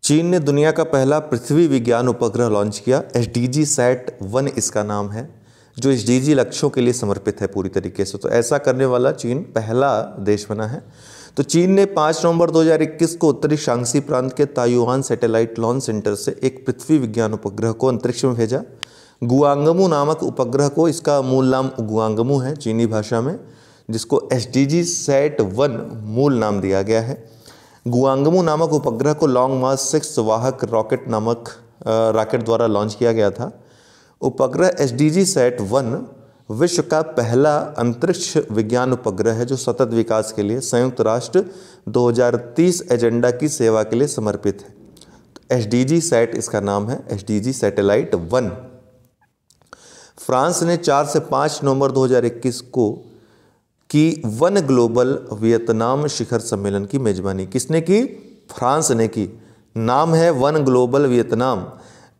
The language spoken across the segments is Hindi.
चीन ने दुनिया का पहला पृथ्वी विज्ञान उपग्रह लॉन्च किया। SDG Sat-1 इसका नाम है, जो SDG लक्ष्यों के लिए समर्पित है पूरी तरीके से। तो ऐसा करने वाला चीन पहला देश बना है। तो चीन ने 5 नवंबर 2021 को उत्तरी शांक्सी प्रांत के ताइयुआन सैटेलाइट लॉन्च सेंटर से एक पृथ्वी विज्ञान उपग्रह को अंतरिक्ष में भेजा। गुआंगमू नामक उपग्रह को, इसका मूल नाम गुआंगमू है चीनी भाषा में, जिसको SDG Sat-1 मूल नाम दिया गया है। गुआंगमू नामक उपग्रह को लॉन्ग मार्च 6 वाहक रॉकेट द्वारा लॉन्च किया गया था। उपग्रह SDG Sat-1 विश्व का पहला अंतरिक्ष विज्ञान उपग्रह है जो सतत विकास के लिए संयुक्त राष्ट्र 2030 एजेंडा की सेवा के लिए समर्पित है। तो SDG Sat इसका नाम है, SDG सैटेलाइट 1। फ्रांस ने 4 से 5 नवंबर 2021 को की वन ग्लोबल वियतनाम शिखर सम्मेलन की मेजबानी। किसने की? फ्रांस ने की। नाम है वन ग्लोबल वियतनाम,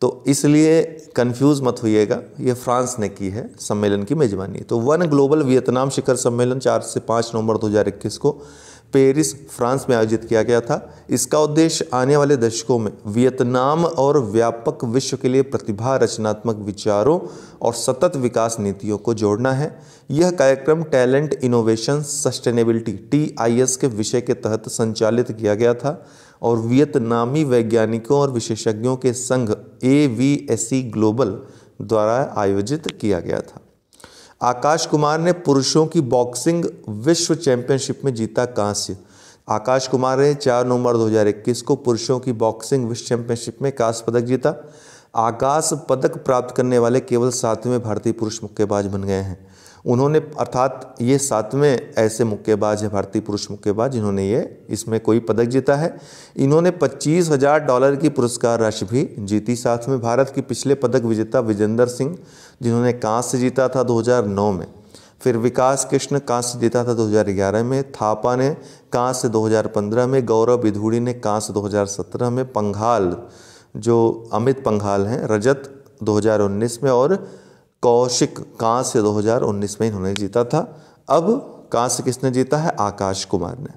तो इसलिए कंफ्यूज मत होइएगा, ये फ्रांस ने की है सम्मेलन की मेजबानी। तो वन ग्लोबल वियतनाम शिखर सम्मेलन 4 से 5 नवंबर 2021 को पेरिस, फ्रांस में आयोजित किया गया था। इसका उद्देश्य आने वाले दशकों में वियतनाम और व्यापक विश्व के लिए प्रतिभा, रचनात्मक विचारों और सतत विकास नीतियों को जोड़ना है। यह कार्यक्रम टैलेंट इनोवेशन सस्टेनेबिलिटी TIS के विषय के तहत संचालित किया गया था और वियतनामी वैज्ञानिकों और विशेषज्ञों के संघ AVSE ग्लोबल द्वारा आयोजित किया गया था। आकाश कुमार ने पुरुषों की बॉक्सिंग विश्व चैंपियनशिप में जीता कांस्य। आकाश कुमार ने 4 नवंबर 2021 को पुरुषों की बॉक्सिंग विश्व चैंपियनशिप में कांस्य पदक जीता। आकाश पदक प्राप्त करने वाले केवल 7वें भारतीय पुरुष मुक्केबाज बन गए हैं। उन्होंने, अर्थात ये 7वें ऐसे मुक्केबाज है, भारतीय पुरुष मुक्केबाज, जिन्होंने इसमें कोई पदक जीता है। इन्होंने $25,000 की पुरस्कार राशि भी जीती। साथ में भारत की पिछले पदक विजेता विजेंदर सिंह, जिन्होंने कांस्य जीता था 2009 में, फिर विकास कृष्ण कांस्य जीता था 2011 में, थापा ने कांस्य 2015 में, गौरव बिधूड़ी ने कांस्य 2017 में, पंघाल जो अमित पंघाल हैं रजत 2019 में और कौशिक कांस्य 2019 में इन्होंने जीता था। अब कांस्य किसने जीता है? आकाश कुमार ने।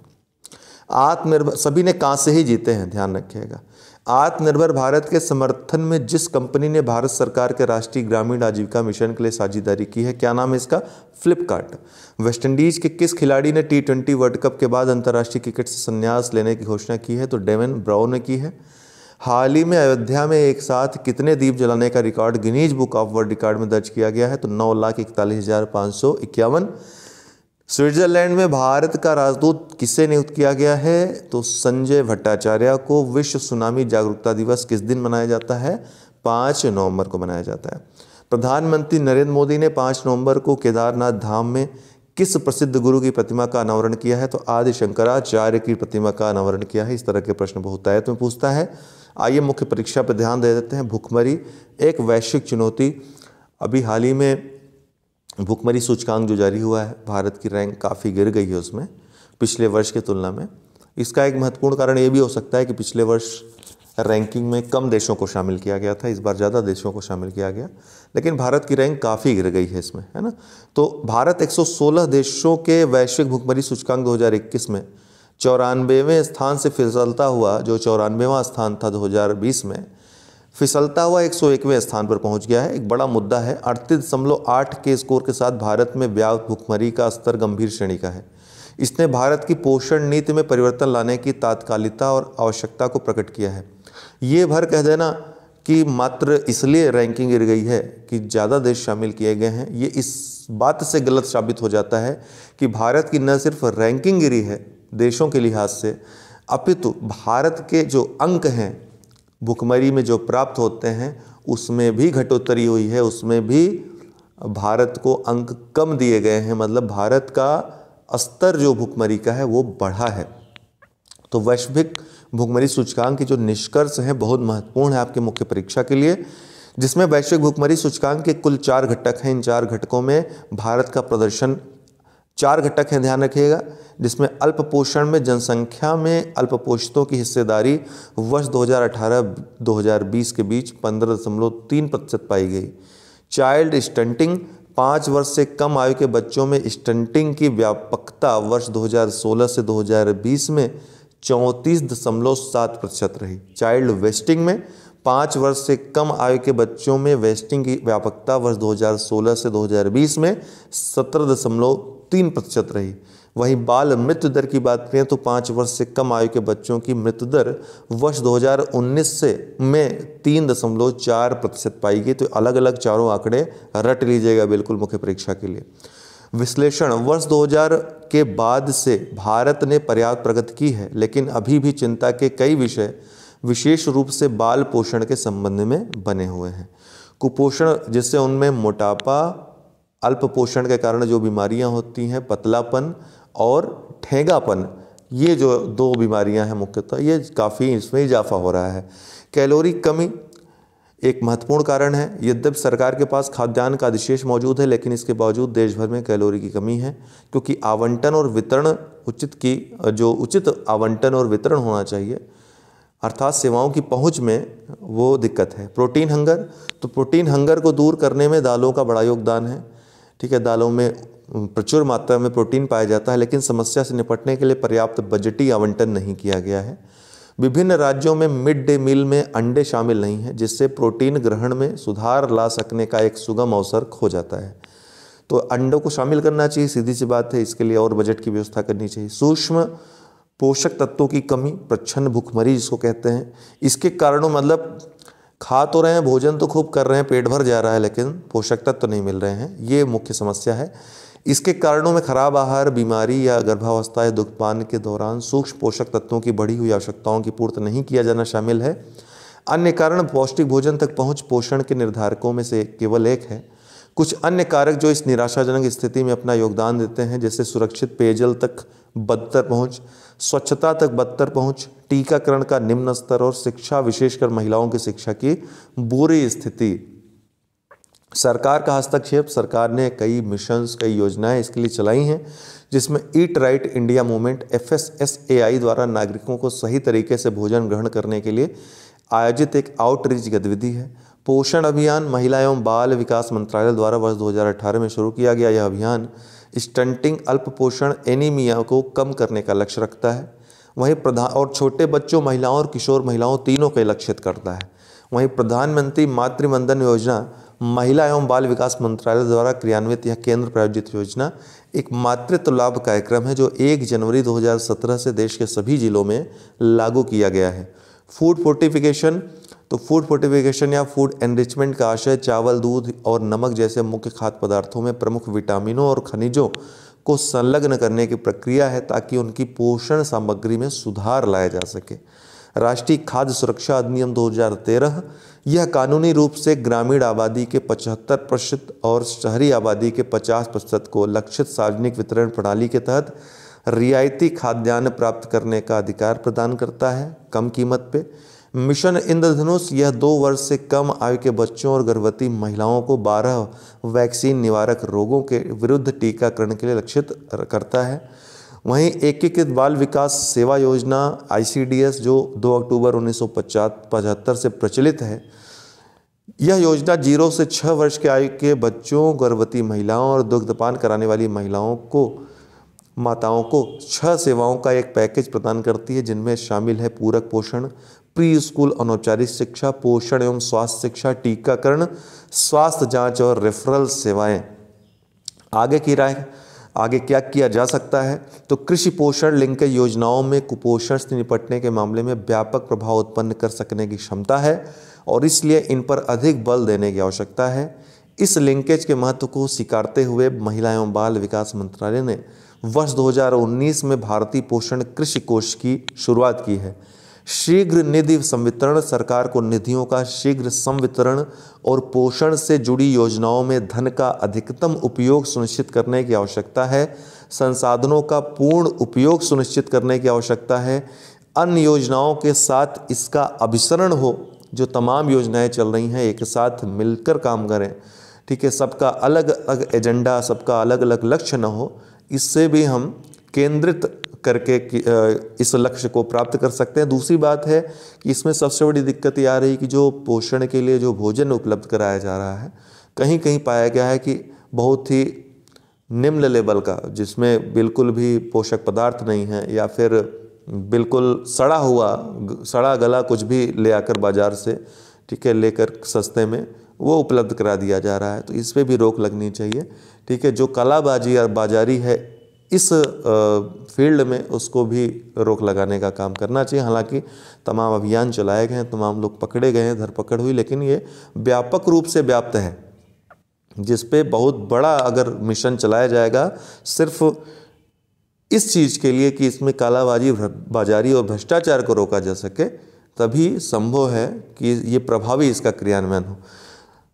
आत्मनिर्भर, सभी ने कांस्य ही जीते हैं, ध्यान रखिएगा। आत्मनिर्भर भारत के समर्थन में जिस कंपनी ने भारत सरकार के राष्ट्रीय ग्रामीण आजीविका मिशन के लिए साझेदारी की है, क्या नाम है इसका? फ्लिपकार्ट। वेस्टइंडीज के किस खिलाड़ी ने T20 वर्ल्ड कप के बाद अंतर्राष्ट्रीय क्रिकेट से संन्यास लेने की घोषणा की है? तो डेवन ब्रावो ने की है। हाल ही में अयोध्या में एक साथ कितने दीप जलाने का record Guinness book of world record में दर्ज किया गया है? तो 9,41,551। स्विट्जरलैंड में भारत का राजदूत किसे नियुक्त किया गया है? तो संजय भट्टाचार्य को। विश्व सुनामी जागरूकता दिवस किस दिन मनाया जाता है? 5 नवंबर को मनाया जाता है। प्रधानमंत्री नरेंद्र मोदी ने 5 नवंबर को केदारनाथ धाम में किस प्रसिद्ध गुरु की प्रतिमा का अनावरण किया है? तो आदि शंकराचार्य की प्रतिमा का अनावरण किया है। इस तरह के प्रश्न बहुतायत में पूछता है। आइए मुख्य परीक्षा पर ध्यान दे देते हैं। भुखमरी एक वैश्विक चुनौती। अभी हाल ही में भुखमरी सूचकांक जो जारी हुआ है, भारत की रैंक काफ़ी गिर गई है उसमें पिछले वर्ष की तुलना में। इसका एक महत्वपूर्ण कारण ये भी हो सकता है कि पिछले वर्ष रैंकिंग में कम देशों को शामिल किया गया था, इस बार ज़्यादा देशों को शामिल किया गया, लेकिन भारत की रैंक काफ़ी गिर गई है इसमें, है ना। तो भारत 116 देशों के वैश्विक भुखमरी सूचकांक 2021 में 94वें स्थान से फिसलता हुआ, जो 94वां स्थान था 2020 में, फिसलता हुआ 101वें स्थान पर पहुंच गया है। एक बड़ा मुद्दा है। 38.8 के स्कोर के साथ भारत में व्याप्त भुखमरी का स्तर गंभीर श्रेणी का है। इसने भारत की पोषण नीति में परिवर्तन लाने की तात्कालिकता और आवश्यकता को प्रकट किया है। ये भर कह देना कि मात्र इसलिए रैंकिंग गिर गई है कि ज़्यादा देश शामिल किए गए हैं, ये इस बात से गलत साबित हो जाता है कि भारत की न सिर्फ रैंकिंग गिरी है देशों के लिहाज से, अपितु भारत के जो अंक हैं भुखमरी में जो प्राप्त होते हैं उसमें भी घटोत्तरी हुई है, उसमें भी भारत को अंक कम दिए गए हैं। मतलब भारत का स्तर जो भुखमरी का है वो बढ़ा है। तो वैश्विक भुखमरी सूचकांक के जो निष्कर्ष हैं बहुत महत्वपूर्ण है आपके मुख्य परीक्षा के लिए, जिसमें वैश्विक भुखमरी सूचकांक के कुल 4 घटक हैं। इन 4 घटकों में भारत का प्रदर्शन, 4 घटक हैं, ध्यान रखिएगा, जिसमें अल्प पोषण में जनसंख्या में अल्पपोषितों की हिस्सेदारी वर्ष 2018-2020 के बीच 15.3% पाई गई। चाइल्ड स्टंटिंग, 5 वर्ष से कम आयु के बच्चों में स्टंटिंग की व्यापकता वर्ष 2016 से 2020 में 34.7% रही। चाइल्ड वेस्टिंग में 5 वर्ष से कम आयु के बच्चों में वेस्टिंग की व्यापकता वर्ष 2016 से 2020 में 17.3% रही। वहीं बाल मृत्यु दर की बात करें तो 5 वर्ष से कम आयु के बच्चों की मृत्यु दर वर्ष 2019 में 3.4% पाई गई। तो अलग अलग चारों आंकड़े रट लीजिएगा बिल्कुल मुख्य परीक्षा के लिए। विश्लेषण, वर्ष 2000 के बाद से भारत ने पर्याप्त प्रगति की है, लेकिन अभी भी चिंता के कई विषय विशेष रूप से बाल पोषण के संबंध में बने हुए हैं। कुपोषण, जिससे उनमें मोटापा, अल्प पोषण के कारण जो बीमारियां होती हैं, पतलापन और ठेंगापन, ये जो 2 बीमारियां हैं मुख्यतः, ये काफ़ी इसमें इजाफा हो रहा है। कैलोरी कमी एक महत्वपूर्ण कारण है। यद्यपि सरकार के पास खाद्यान्न का अधिशेष मौजूद है, लेकिन इसके बावजूद देश भर में कैलोरी की कमी है, क्योंकि आवंटन और वितरण उचित आवंटन और वितरण होना चाहिए, अर्थात सेवाओं की पहुंच में वो दिक्कत है। प्रोटीन हंगर, तो प्रोटीन हंगर को दूर करने में दालों का बड़ा योगदान है। ठीक है, दालों में प्रचुर मात्रा में प्रोटीन पाया जाता है, लेकिन समस्या से निपटने के लिए पर्याप्त बजटीय आवंटन नहीं किया गया है। विभिन्न राज्यों में मिड डे मील में अंडे शामिल नहीं हैं, जिससे प्रोटीन ग्रहण में सुधार ला सकने का एक सुगम अवसर खो जाता है। तो अंडों को शामिल करना चाहिए, सीधी सी बात है। इसके लिए और बजट की व्यवस्था करनी चाहिए। सूक्ष्म पोषक तत्वों की कमी, प्रच्छन्न भूखमरी जिसको कहते हैं, इसके कारणों मतलब खा तो रहे हैं, भोजन तो खूब कर रहे हैं, पेट भर जा रहा है, लेकिन पोषक तत्व नहीं मिल रहे हैं, ये मुख्य समस्या है। इसके कारणों में खराब आहार, बीमारी या गर्भावस्था या दुग्धपान के दौरान सूक्ष्म पोषक तत्वों की बढ़ी हुई आवश्यकताओं की पूर्ति नहीं किया जाना शामिल है। अन्य कारण पौष्टिक भोजन तक पहुंच पोषण के निर्धारकों में से केवल एक है। कुछ अन्य कारक जो इस निराशाजनक स्थिति में अपना योगदान देते हैं, जैसे सुरक्षित पेयजल तक बदतर पहुंच, स्वच्छता तक बदतर पहुंच, टीकाकरण का निम्न स्तर और शिक्षा, विशेषकर महिलाओं की शिक्षा की बुरी स्थिति। सरकार का हस्तक्षेप, सरकार ने कई मिशंस, कई योजनाएं इसके लिए चलाई हैं, जिसमें eat right India movement FSSAI द्वारा नागरिकों को सही तरीके से भोजन ग्रहण करने के लिए आयोजित एक आउटरीच गतिविधि है। पोषण अभियान महिला एवं बाल विकास मंत्रालय द्वारा वर्ष 2018 में शुरू किया गया यह अभियान स्टंटिंग, अल्प पोषण, एनीमिया को कम करने का लक्ष्य रखता है। वहीं छोटे बच्चों, महिलाओं और किशोर महिलाओं तीनों को लक्षित करता है। वहीं प्रधानमंत्री मातृवंदन योजना महिला एवं बाल विकास मंत्रालय द्वारा क्रियान्वित यह केंद्र प्रायोजित योजना एक मातृत्व लाभ कार्यक्रम है, जो 1 जनवरी 2017 से देश के सभी जिलों में लागू किया गया है। फूड फोर्टिफिकेशन, तो फूड फोर्टिफिकेशन या फूड एनरिचमेंट का आशय चावल, दूध और नमक जैसे मुख्य खाद्य पदार्थों में प्रमुख विटामिनों और खनिजों को संलग्न करने की प्रक्रिया है, ताकि उनकी पोषण सामग्री में सुधार लाया जा सके। राष्ट्रीय खाद्य सुरक्षा अधिनियम 2013, यह कानूनी रूप से ग्रामीण आबादी के 75% और शहरी आबादी के 50% को लक्षित सार्वजनिक वितरण प्रणाली के तहत रियायती खाद्यान्न प्राप्त करने का अधिकार प्रदान करता है, कम कीमत पे। मिशन इंद्रधनुष, यह 2 वर्ष से कम आयु के बच्चों और गर्भवती महिलाओं को 12 वैक्सीन निवारक रोगों के विरुद्ध टीकाकरण के लिए लक्षित करता है। वहीं एकीकृत बाल विकास सेवा योजना ICDS, जो 2 अक्टूबर 1975 से प्रचलित है, यह योजना 0 से 6 वर्ष के आयु के बच्चों, गर्भवती महिलाओं और दुग्धपान कराने वाली माताओं को 6 सेवाओं का एक पैकेज प्रदान करती है, जिनमें शामिल है पूरक पोषण, प्री स्कूल अनौपचारिक शिक्षा, पोषण एवं स्वास्थ्य शिक्षा, टीकाकरण, स्वास्थ्य जांच और रेफरल सेवाएं। आगे क्या किया जा सकता है? तो कृषि पोषण लिंकेज योजनाओं में कुपोषण से निपटने के मामले में व्यापक प्रभाव उत्पन्न कर सकने की क्षमता है और इसलिए इन पर अधिक बल देने की आवश्यकता है। इस लिंकेज के महत्व को स्वीकारते हुए महिला एवं बाल विकास मंत्रालय ने वर्ष 2019 में भारतीय पोषण कृषि कोष की शुरुआत की है। शीघ्र निधि संवितरण, सरकार को निधियों का शीघ्र संवितरण और पोषण से जुड़ी योजनाओं में धन का अधिकतम उपयोग सुनिश्चित करने की आवश्यकता है। संसाधनों का पूर्ण उपयोग सुनिश्चित करने की आवश्यकता है। अन्य योजनाओं के साथ इसका अभिसरण हो, जो तमाम योजनाएं चल रही हैं एक साथ मिलकर काम करें। ठीक है, सबका अलग अलग एजेंडा, सबका अलग अलग लक्ष्य न हो, इससे भी हम केंद्रित करके इस लक्ष्य को प्राप्त कर सकते हैं। दूसरी बात है कि इसमें सबसे बड़ी दिक्कत ये आ रही कि जो पोषण के लिए जो भोजन उपलब्ध कराया जा रहा है, कहीं कहीं पाया गया है कि बहुत ही निम्न लेवल का, जिसमें बिल्कुल भी पोषक पदार्थ नहीं है या फिर बिल्कुल सड़ा गला कुछ भी ले आकर बाज़ार से, ठीक है, लेकर सस्ते में वो उपलब्ध करा दिया जा रहा है। तो इस पे भी रोक लगनी चाहिए, ठीक है। जो कलाबाजी और बाजारी है इस फील्ड में, उसको भी रोक लगाने का काम करना चाहिए। हालांकि तमाम अभियान चलाए गए हैं, तमाम लोग पकड़े गए हैं, धरपकड़ हुई, लेकिन ये व्यापक रूप से व्याप्त है, जिस पे बहुत बड़ा अगर मिशन चलाया जाएगा सिर्फ इस चीज़ के लिए कि इसमें कालाबाजी, बाजारी और भ्रष्टाचार को रोका जा सके, तभी संभव है कि ये प्रभावी इसका क्रियान्वयन हो।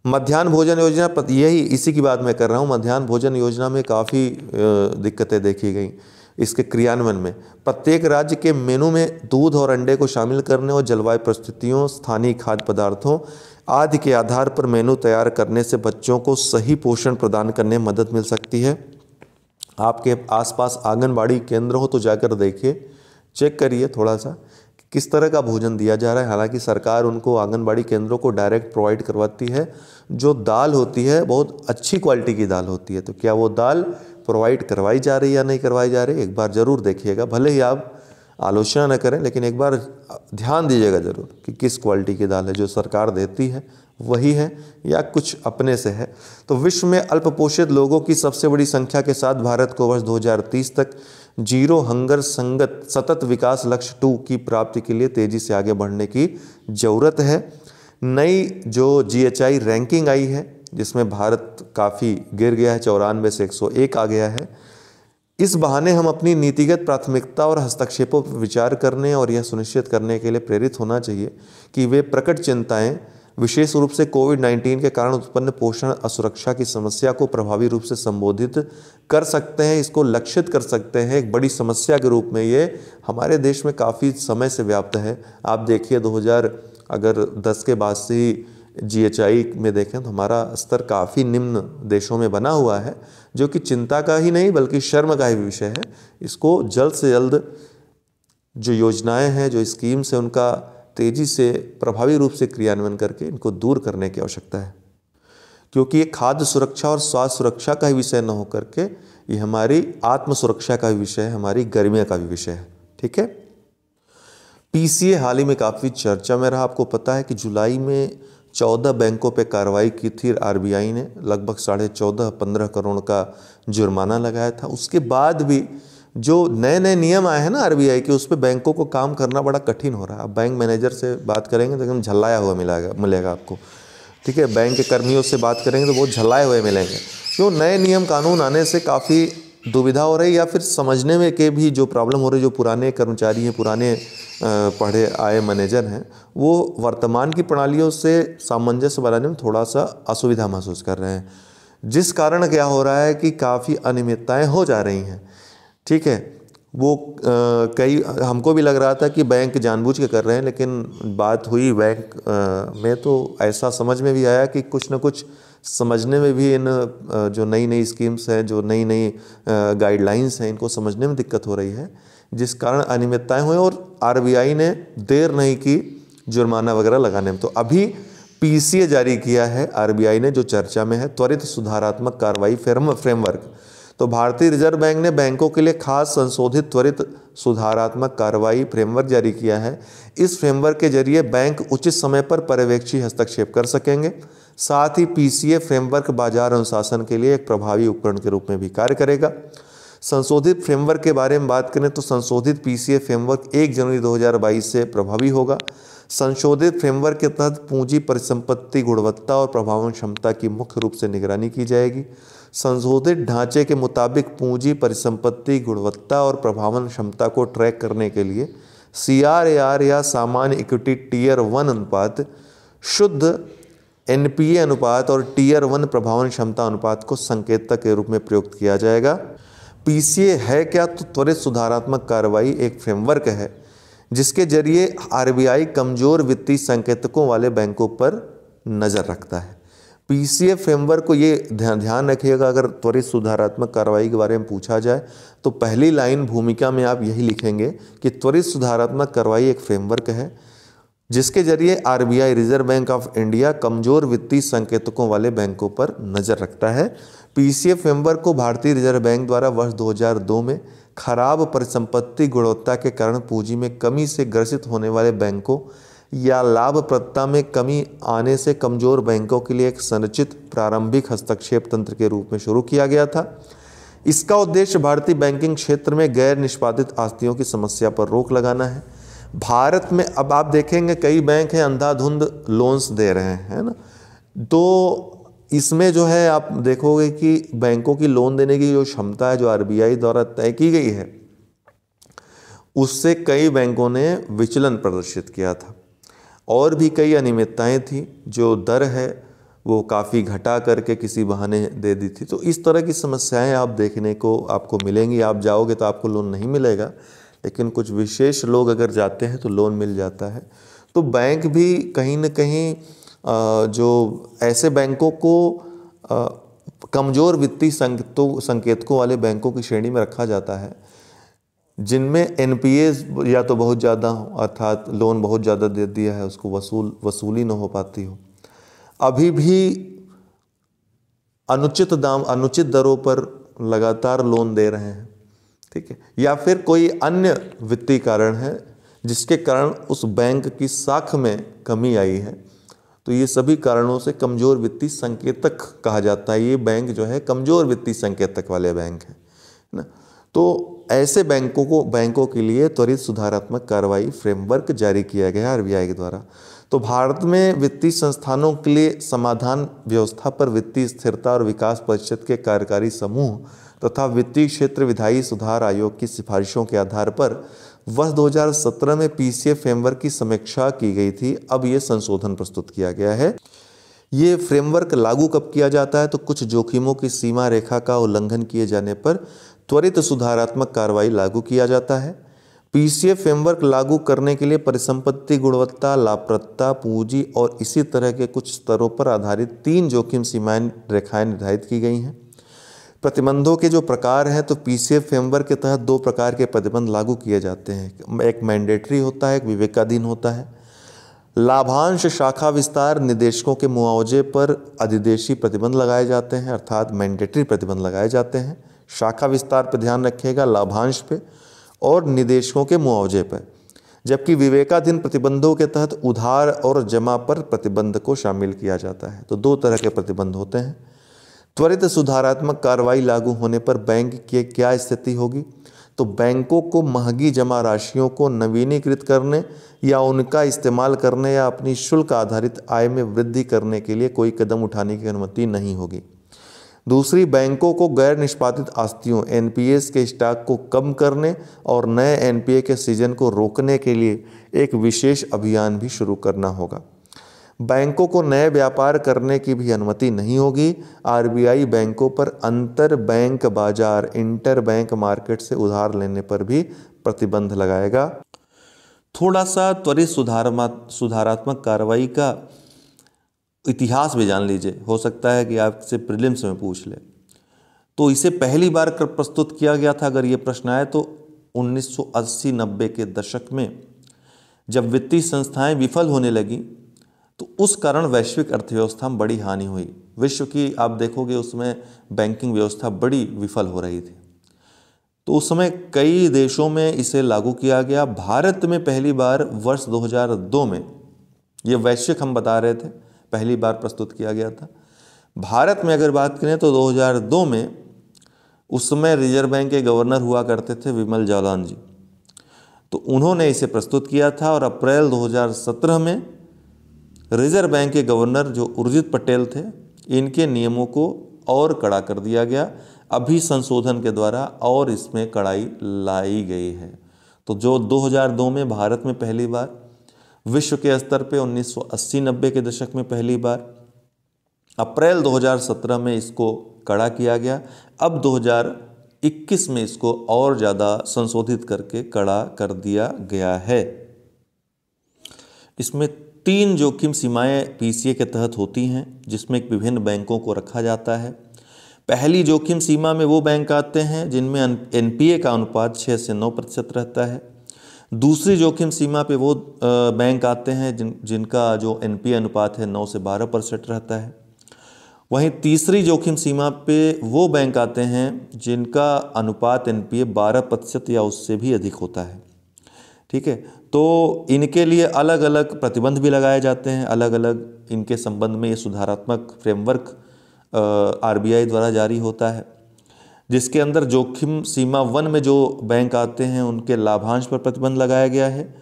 मध्याह्न भोजन योजना, यही इसी की बात मैं कर रहा हूँ। मध्याह्न भोजन योजना में काफ़ी दिक्कतें देखी गई इसके क्रियान्वयन में। प्रत्येक राज्य के मेनू में दूध और अंडे को शामिल करने और जलवायु परिस्थितियों, स्थानीय खाद्य पदार्थों आदि के आधार पर मेनू तैयार करने से बच्चों को सही पोषण प्रदान करने में मदद मिल सकती है। आपके आसपास आंगनबाड़ी केंद्र हो तो जाकर देखिए, चेक करिए थोड़ा सा किस तरह का भोजन दिया जा रहा है। हालांकि सरकार उनको आंगनबाड़ी केंद्रों को डायरेक्ट प्रोवाइड करवाती है। जो दाल होती है बहुत अच्छी क्वालिटी की दाल होती है, तो क्या वो दाल प्रोवाइड करवाई जा रही है या नहीं करवाई जा रही है, एक बार ज़रूर देखिएगा। भले ही आप आलोचना न करें, लेकिन एक बार ध्यान दीजिएगा ज़रूर कि किस क्वालिटी की दाल है, जो सरकार देती है वही है या कुछ अपने से है। तो विश्व में अल्पपोषित लोगों की सबसे बड़ी संख्या के साथ भारत को वर्ष 2030 तक जीरो हंगर सतत विकास लक्ष्य 2 की प्राप्ति के लिए तेज़ी से आगे बढ़ने की ज़रूरत है। नई जो GHI रैंकिंग आई है, जिसमें भारत काफ़ी गिर गया है, 94 से 101 आ गया है। इस बहाने हम अपनी नीतिगत प्राथमिकता और हस्तक्षेपों पर विचार करने और यह सुनिश्चित करने के लिए प्रेरित होना चाहिए कि वे प्रकट चिंताएं, विशेष रूप से कोविड-19 के कारण उत्पन्न पोषण असुरक्षा की समस्या को प्रभावी रूप से संबोधित कर सकते हैं, इसको लक्षित कर सकते हैं। एक बड़ी समस्या के रूप में ये हमारे देश में काफ़ी समय से व्याप्त है। आप देखिए 2010 के बाद से ही GHI में देखें तो हमारा स्तर काफ़ी निम्न देशों में बना हुआ है, जो कि चिंता का ही नहीं बल्कि शर्म का ही विषय है। इसको जल्द से जल्द जो योजनाएं हैं, जो स्कीम्स हैं, उनका तेज़ी से प्रभावी रूप से क्रियान्वयन करके इनको दूर करने की आवश्यकता है, क्योंकि ये खाद्य सुरक्षा और स्वास्थ्य सुरक्षा का ही विषय न होकर के ये हमारी आत्म सुरक्षा का भी विषय है, हमारी गर्मियों का भी विषय है, ठीक है। PCA हाल ही में काफ़ी चर्चा में रहा। आपको पता है कि जुलाई में 14 बैंकों पे कार्रवाई की थी RBI ने, लगभग 14.5-15 करोड़ का जुर्माना लगाया था। उसके बाद भी जो नए नए नियम आए हैं ना RBI के, उस पर बैंकों को काम करना बड़ा कठिन हो रहा है। अब बैंक मैनेजर से बात करेंगे तो एकदम झल्लाया हुआ मिलेगा आपको, ठीक है। बैंक के कर्मियों से बात करेंगे तो बहुत झल्लाए हुए मिलेंगे। क्यों? नए नियम कानून आने से काफ़ी दुविधा हो रही, या फिर समझने में के भी जो प्रॉब्लम हो रही। जो पुराने कर्मचारी हैं, पुराने पढ़े आए मैनेजर हैं, वो वर्तमान की प्रणालियों से सामंजस्य बनाने में थोड़ा सा असुविधा महसूस कर रहे हैं, जिस कारण क्या हो रहा है कि काफ़ी अनियमितताएं हो जा रही हैं, ठीक है। वो कई हमको भी लग रहा था कि बैंक जानबूझ के कर रहे हैं, लेकिन बात हुई बैंक में तो ऐसा समझ में भी आया कि कुछ न कुछ समझने में भी इन जो नई नई स्कीम्स हैं, जो नई नई गाइडलाइंस हैं, इनको समझने में दिक्कत हो रही है, जिस कारण अनियमितताएं हुई और RBI ने देर नहीं की जुर्माना वगैरह लगाने में। तो अभी PCA जारी किया है RBI ने, जो चर्चा में है, त्वरित सुधारात्मक कार्रवाई फ्रेमवर्क। तो भारतीय रिजर्व बैंक ने बैंकों के लिए खास संशोधित त्वरित सुधारात्मक कार्रवाई फ्रेमवर्क जारी किया है। इस फ्रेमवर्क के जरिए बैंक उचित समय पर पर्यवेक्षी हस्तक्षेप कर सकेंगे। साथ ही PCA फ्रेमवर्क बाजार अनुशासन के लिए एक प्रभावी उपकरण के रूप में भी कार्य करेगा। संशोधित फ्रेमवर्क के बारे में बात करें तो संशोधित PCA फ्रेमवर्क 1 जनवरी 2022 से प्रभावी होगा। संशोधित फ्रेमवर्क के तहत पूंजी परिसंपत्ति गुणवत्ता और प्रभावन क्षमता की मुख्य रूप से निगरानी की जाएगी। संशोधित ढांचे के मुताबिक पूंजी परिसंपत्ति गुणवत्ता और प्रभावन क्षमता को ट्रैक करने के लिए CRAR या सामान्य इक्विटी टियर 1 अनुपात, शुद्ध NPA अनुपात और टियर 1 प्रभावन क्षमता अनुपात को संकेतक के रूप में प्रयुक्त किया जाएगा। PCA है क्या? तो त्वरित सुधारात्मक कार्रवाई एक फ्रेमवर्क है जिसके जरिए RBI कमजोर वित्तीय संकेतकों वाले बैंकों पर नज़र रखता है। PCA फ्रेमवर्क को ये ध्यान रखिएगा, अगर त्वरित सुधारात्मक कार्रवाई के बारे में पूछा जाए तो पहली लाइन भूमिका में आप यही लिखेंगे कि त्वरित सुधारात्मक कार्रवाई एक फ्रेमवर्क है जिसके जरिए RBI reserve bank of India कमजोर वित्तीय संकेतकों वाले बैंकों पर नजर रखता है। पीसीए फ्रेमवर्क को भारतीय रिजर्व बैंक द्वारा वर्ष 2002 में खराब परिसंपत्ति गुणवत्ता के कारण पूंजी में कमी से ग्रसित होने वाले बैंकों या लाभप्रदता में कमी आने से कमजोर बैंकों के लिए एक संरचित प्रारंभिक हस्तक्षेप तंत्र के रूप में शुरू किया गया था। इसका उद्देश्य भारतीय बैंकिंग क्षेत्र में गैर निष्पादित आस्तियों की समस्या पर रोक लगाना है। भारत में अब आप देखेंगे कई बैंक हैं अंधाधुंध लोन्स दे रहे हैं, है ना। तो इसमें जो है आप देखोगे कि बैंकों की लोन देने की जो क्षमता है जो आरबीआई द्वारा तय की गई है उससे कई बैंकों ने विचलन प्रदर्शित किया था और भी कई अनियमितताएं थी। जो दर है वो काफ़ी घटा करके किसी बहाने दे दी थी। तो इस तरह की समस्याएं आप देखने को आपको मिलेंगी। आप जाओगे तो आपको लोन नहीं मिलेगा, लेकिन कुछ विशेष लोग अगर जाते हैं तो लोन मिल जाता है। तो बैंक भी कहीं न कहीं जो ऐसे बैंकों को कमज़ोर वित्तीय संकेतकों वाले बैंकों की श्रेणी में रखा जाता है जिनमें एनपीएस या तो बहुत ज़्यादा हो, अर्थात लोन बहुत ज़्यादा दे दिया है उसको वसूली न हो पाती हो, अभी भी अनुचित दरों पर लगातार लोन दे रहे हैं, ठीक है, या फिर कोई अन्य वित्तीय कारण है जिसके कारण उस बैंक की साख में कमी आई है। तो ये सभी कारणों से कमज़ोर वित्तीय संकेतक कहा जाता है। ये बैंक जो है कमज़ोर वित्तीय संकेतक वाले बैंक हैं ना। तो ऐसे बैंकों के लिए त्वरित सुधारात्मक कार्रवाई फ्रेमवर्क जारी किया गया आरबीआई के द्वारा। तो भारत में वित्तीय संस्थानों के लिए समाधान व्यवस्था पर वित्तीय स्थिरता और विकास परिषद के कार्यकारी समूह तथा वित्तीय क्षेत्र विधायी सुधार आयोग की सिफारिशों के आधार पर वर्ष 2017 में पीसीए फ्रेमवर्क की समीक्षा की गई थी। अब ये संशोधन प्रस्तुत किया गया है। ये फ्रेमवर्क लागू कब किया जाता है तो कुछ जोखिमों की सीमा रेखा का उल्लंघन किए जाने पर त्वरित सुधारात्मक कार्रवाई लागू किया जाता है। पीसीए फ्रेमवर्क लागू करने के लिए परिसंपत्ति गुणवत्ता, लाभप्रदता, पूंजी और इसी तरह के कुछ स्तरों पर आधारित 3 जोखिम सीमाएं रेखाएं निर्धारित की गई हैं। प्रतिबंधों के जो प्रकार हैं तो पीसीए फ्रेमवर्क के तहत 2 प्रकार के प्रतिबंध लागू किए जाते हैं। एक मैंडेटरी होता है, एक विवेकाधीन होता है। लाभांश शाखा विस्तार निदेशकों के मुआवजे पर अधिदेशी प्रतिबंध लगाए जाते हैं, अर्थात मैंडेटरी प्रतिबंध लगाए जाते हैं। शाखा विस्तार पर ध्यान रखिएगा, लाभांश पे और निदेशकों के मुआवजे पर। जबकि विवेकाधीन प्रतिबंधों के तहत उधार और जमा पर प्रतिबंध को शामिल किया जाता है। तो 2 तरह के प्रतिबंध होते हैं। त्वरित सुधारात्मक कार्रवाई लागू होने पर बैंक की क्या स्थिति होगी तो बैंकों को महंगी जमा राशियों को नवीनीकृत करने या उनका इस्तेमाल करने या अपनी शुल्क आधारित आय में वृद्धि करने के लिए कोई कदम उठाने की अनुमति नहीं होगी। दूसरी, बैंकों को गैर निष्पादित आस्तियों एनपीएस के स्टॉक को कम करने और नए एनपीए के सीजन को रोकने के लिए एक विशेष अभियान भी शुरू करना होगा। बैंकों को नए व्यापार करने की भी अनुमति नहीं होगी। आरबीआई बैंकों पर अंतर बैंक बाजार इंटर बैंक मार्केट से उधार लेने पर भी प्रतिबंध लगाएगा। थोड़ा सा त्वरित सुधारात्मक कार्रवाई का इतिहास भी जान लीजिए, हो सकता है कि आपसे प्रीलिम्स में पूछ ले। तो इसे पहली बार प्रस्तुत किया गया था, अगर ये प्रश्न आए तो 1980-90 के दशक में, जब वित्तीय संस्थाएं विफल होने लगी तो उस कारण वैश्विक अर्थव्यवस्था में बड़ी हानि हुई। विश्व की आप देखोगे उसमें बैंकिंग व्यवस्था बड़ी विफल हो रही थी। तो उस समय कई देशों में इसे लागू किया गया। भारत में पहली बार वर्ष 2002 में, ये वैश्विक हम बता रहे थे, पहली बार प्रस्तुत किया गया था। भारत में अगर बात करें तो 2002 में उस समय रिजर्व बैंक के गवर्नर हुआ करते थे विमल जालान जी, तो उन्होंने इसे प्रस्तुत किया था। और अप्रैल 2017 में रिजर्व बैंक के गवर्नर जो उर्जित पटेल थे, इनके नियमों को और कड़ा कर दिया गया। अभी संशोधन के द्वारा और इसमें कड़ाई लाई गई है। तो जो 2002 में भारत में पहली बार, विश्व के स्तर पे 1980-90 के दशक में पहली बार, अप्रैल 2017 में इसको कड़ा किया गया। अब 2021 में इसको और ज़्यादा संशोधित करके कड़ा कर दिया गया है। इसमें 3 जोखिम सीमाएं पीसीए के तहत होती हैं, जिसमें विभिन्न बैंकों को रखा जाता है। पहली जोखिम सीमा में वो बैंक आते हैं जिनमें एनपीए का अनुपात 6 से 9% रहता है। दूसरी जोखिम सीमा पे वो बैंक आते हैं जिनका जो एनपीए अनुपात है 9 से 12% रहता है। वहीं तीसरी जोखिम सीमा पे वो बैंक आते हैं जिनका अनुपात एनपीए 12% या उससे भी अधिक होता है। ठीक है, तो इनके लिए अलग अलग प्रतिबंध भी लगाए जाते हैं, अलग अलग इनके संबंध में ये सुधारात्मक फ्रेमवर्क आरबीआई द्वारा जारी होता है, जिसके अंदर जोखिम सीमा 1 में जो बैंक आते हैं उनके लाभांश पर प्रतिबंध लगाया गया है।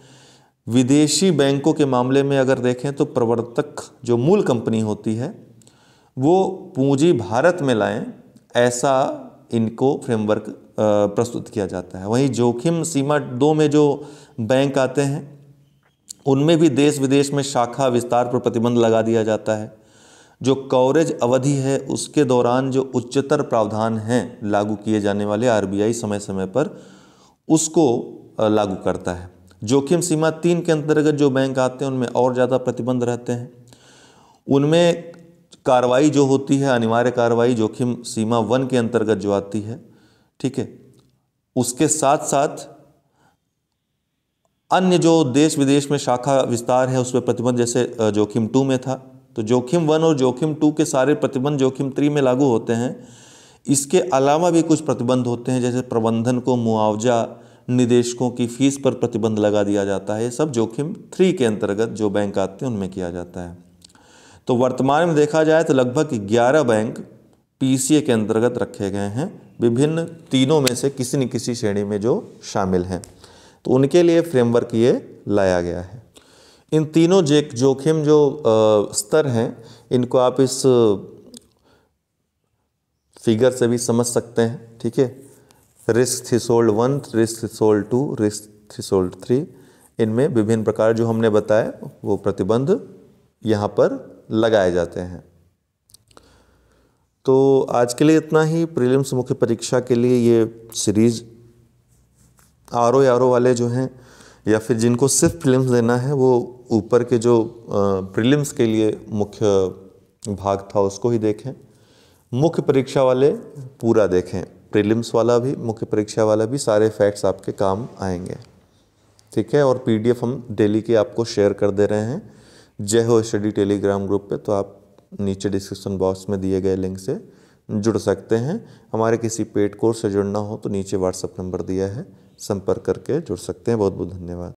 विदेशी बैंकों के मामले में अगर देखें तो प्रवर्तक जो मूल कंपनी होती है वो पूंजी भारत में लाएं, ऐसा इनको फ्रेमवर्क प्रस्तुत किया जाता है। वहीं जोखिम सीमा 2 में जो बैंक आते हैं उनमें भी देश विदेश में शाखा विस्तार पर प्रतिबंध लगा दिया जाता है। जो कवरेज अवधि है उसके दौरान जो उच्चतर प्रावधान हैं लागू किए जाने वाले, आरबीआई समय समय पर उसको लागू करता है। जोखिम सीमा 3 के अंतर्गत जो बैंक आते हैं उनमें और ज़्यादा प्रतिबंध रहते हैं। उनमें कार्रवाई जो होती है, अनिवार्य कार्रवाई जोखिम सीमा 1 के अंतर्गत जो आती है, ठीक है, उसके साथ साथ अन्य जो देश विदेश में शाखा विस्तार है उस पर प्रतिबंध जैसे जोखिम 2 में था, तो जोखिम 1 और जोखिम 2 के सारे प्रतिबंध जोखिम 3 में लागू होते हैं। इसके अलावा भी कुछ प्रतिबंध होते हैं, जैसे प्रबंधन को मुआवजा, निदेशकों की फीस पर प्रतिबंध लगा दिया जाता है। ये सब जोखिम 3 के अंतर्गत जो बैंक आते हैं उनमें किया जाता है। तो वर्तमान में देखा जाए तो लगभग 11 बैंक पीसीए के अंतर्गत रखे गए हैं, विभिन्न तीनों में से किसी न किसी श्रेणी में जो शामिल हैं, तो उनके लिए फ्रेमवर्क ये लाया गया है। इन तीनों जोखिम जो स्तर हैं इनको आप इस फिगर से भी समझ सकते हैं। ठीक है, risk threshold 1, risk threshold 2, risk threshold 3, इनमें विभिन्न प्रकार जो हमने बताए वो प्रतिबंध यहाँ पर लगाए जाते हैं। तो आज के लिए इतना ही। प्रीलिम्स मुख्य परीक्षा के लिए ये सीरीज़ आरओ वाले जो हैं या फिर जिनको सिर्फ प्रीलिम्स देना है वो ऊपर के जो प्रीलिम्स के लिए मुख्य भाग था उसको ही देखें, मुख्य परीक्षा वाले पूरा देखें। प्रीलिम्स वाला भी, मुख्य परीक्षा वाला भी, सारे फैक्ट्स आपके काम आएंगे। ठीक है, और पीडीएफ हम डेली के आपको शेयर कर दे रहे हैं जय हो स्टडी टेलीग्राम ग्रुप पे, तो आप नीचे डिस्क्रिप्शन बॉक्स में दिए गए लिंक से जुड़ सकते हैं। हमारे किसी पेड कोर्स से जुड़ना हो तो नीचे व्हाट्सएप नंबर दिया है, संपर्क करके जुड़ सकते हैं। बहुत बहुत धन्यवाद।